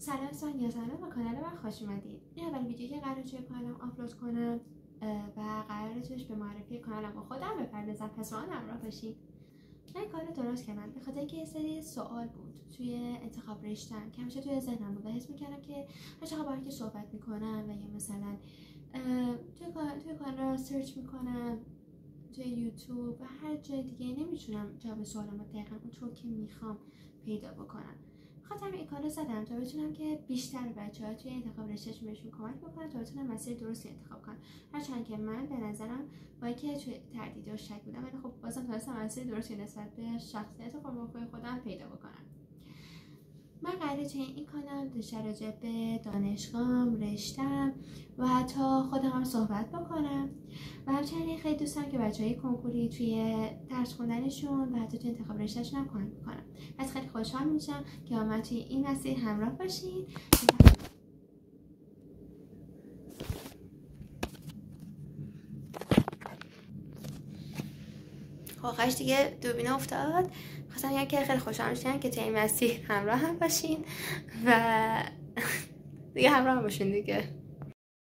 سلام یا سلام به کانال من خوش اومدید. این اولین ویدیویی که قراره توی کانالم آپلود کنم و قراره توش به معرفی کانالم با خودم بپردازم، پس با من همراه باشید. من این کارو درست کردم به خاطر اینکه یه سری سوال بود توی انتخاب رشته‌ام که همیشه توی ذهنم بود و حس می‌کردم که هر چقدر با اینکه صحبت می‌کنم و یا مثلا توی کانال سرچ می‌کنم توی یوتیوب و هر جای دیگه نمیتونم جواب سوالمو دقیقاً اونطور که میخوام پیدا بکنم. خاطر این کارو زدم تا بتونم که بیشتر بچه‌ها توی انتخاب رشتهشون بهشون کمک بکنم تا بتونم مسیر درستی انتخاب کنم. هرچند که من به نظرم با اینکه توی تردید و شک بودم ولی خب بازم تونستم مسیر درستی نسبت به شخصیت خودم پیدا بکنم. من قراره توی این کانال بیشتر راجع به دانشگاهم، رشته‌ام و حتی خودم هم صحبت بکنم و همچنین خیلی دوست دارم که بچه‌های کنکوری توی درس خوندنشون و حتی توی انتخاب رشتهشون هم کمک بکنم. پس خیلی خوشحال میشم که با من توی این مسیر همراه باشید. آخرش دیگه دوربینه افتاد. خواستم بگم که خیلی خوشحال میشم که توی این مسیر همراه هم باشین و دیگه همراه هم باشین دیگه.